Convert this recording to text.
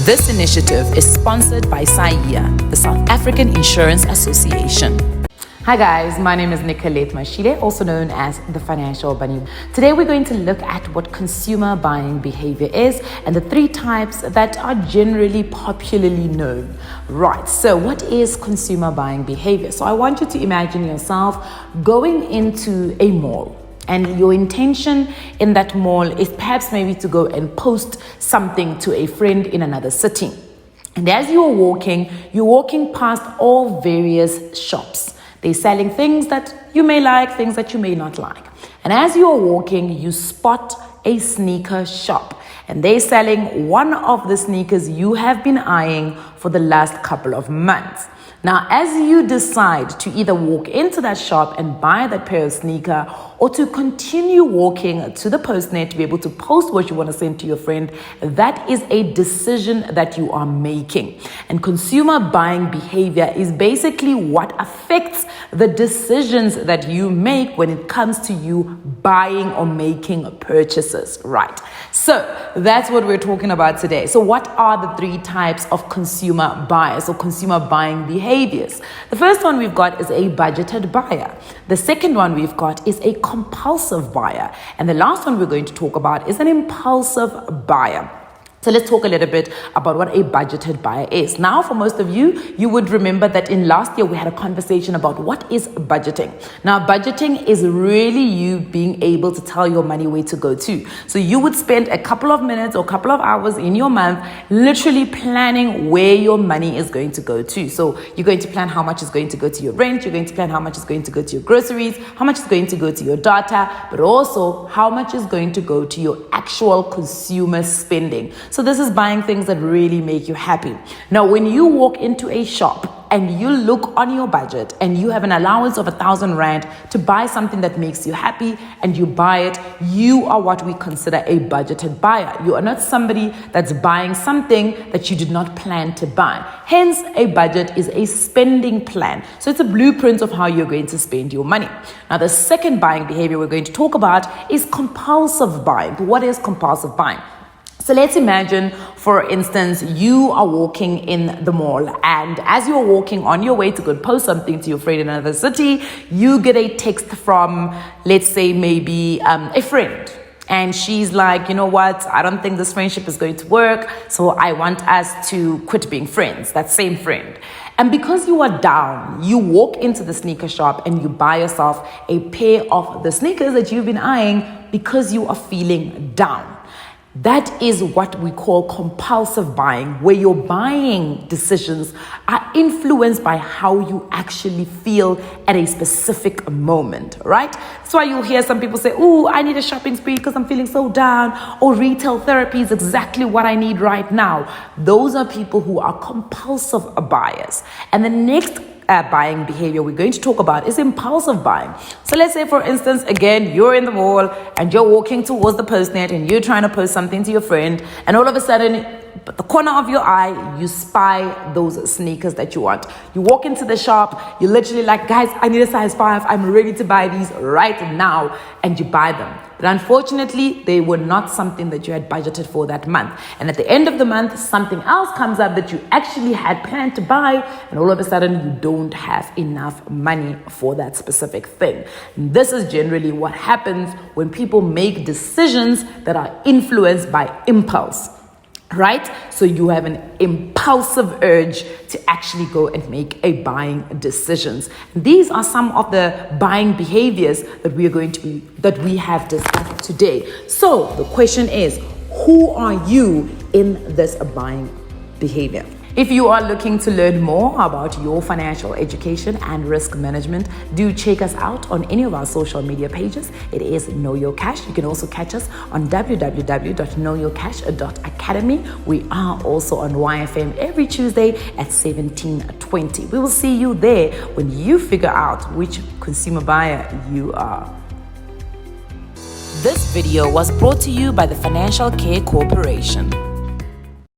This initiative is sponsored by SAIA, the South African Insurance Association. Hi guys, my name is Nicolette Mashile, also known as the Financial Bunny. Today we're going to look at what consumer buying behavior is and the three types that are generally popularly known. Right, so what is consumer buying behavior? So I want you to imagine yourself going into a mall. And your intention in that mall is perhaps maybe to go and post something to a friend in another city. And as you're walking past all various shops. They're selling things that you may like, things that you may not like. And as you're walking, you spot a sneaker shop. And they're selling one of the sneakers you have been eyeing for the last couple of months. Now, as you decide to either walk into that shop and buy that pair of sneaker or to continue walking to the postnet to be able to post what you want to send to your friend, that is a decision that you are making. And consumer buying behavior is basically what affects the decisions that you make when it comes to you buying or making purchases, right? So that's what we're talking about today. So what are the three types of consumer buyers or consumer buying behaviors? The first one we've got is a budgeted buyer. The second one we've got is a compulsive buyer. And the last one we're going to talk about is an impulsive buyer. So let's talk a little bit about what a budgeted buyer is. Now, for most of you, you would remember that in last year, we had a conversation about what is budgeting. Now, budgeting is really you being able to tell your money where to go to. So you would spend a couple of minutes or a couple of hours in your month literally planning where your money is going to go to. So you're going to plan how much is going to go to your rent. You're going to plan how much is going to go to your groceries, how much is going to go to your data, but also how much is going to go to your actual consumer spending. So this is buying things that really make you happy. Now, when you walk into a shop and you look on your budget and you have an allowance of 1,000 Rand to buy something that makes you happy and you buy it, you are what we consider a budgeted buyer. You are not somebody that's buying something that you did not plan to buy. Hence, a budget is a spending plan. So it's a blueprint of how you're going to spend your money. Now, the second buying behavior we're going to talk about is compulsive buying. What is compulsive buying? So let's imagine, for instance, you are walking in the mall, and as you're walking on your way to go post something to your friend in another city, you get a text from, let's say, maybe a friend. And she's like, you know what, I don't think this friendship is going to work, so I want us to quit being friends, that same friend. And because you are down, you walk into the sneaker shop and you buy yourself a pair of the sneakers that you've been eyeing because you are feeling down. That is what we call compulsive buying, where your buying decisions are influenced by how you actually feel at a specific moment, right? That's why you'll hear some people say, "Oh, I need a shopping spree because I'm feeling so down," or retail therapy is exactly what I need right now. Those are people who are compulsive buyers. And the next buying behavior we're going to talk about is impulsive buying. So let's say, for instance, again, you're in the mall and you're walking towards the postnet and you're trying to post something to your friend, and all of a sudden, at the corner of your eye, you spy those sneakers that you want. You walk into the shop, you're literally like, "Guys, I need a size 5. I'm ready to buy these right now," and you buy them. But unfortunately, they were not something that you had budgeted for that month. And at the end of the month, something else comes up that you actually had planned to buy, and all of a sudden, you don't have enough money for that specific thing. And this is generally what happens when people make decisions that are influenced by impulse. Right? So you have an impulsive urge to actually go and make a buying decisions. These are some of the buying behaviors that we have discussed today. So the question is, who are you in this buying behavior? If you are looking to learn more about your financial education and risk management, do check us out on any of our social media pages. It is Know Your Cash. You can also catch us on www.knowyourcash.academy. We are also on YFM every Tuesday at 17:20. We will see you there when you figure out which consumer buyer you are. This video was brought to you by the Financial Care Corporation.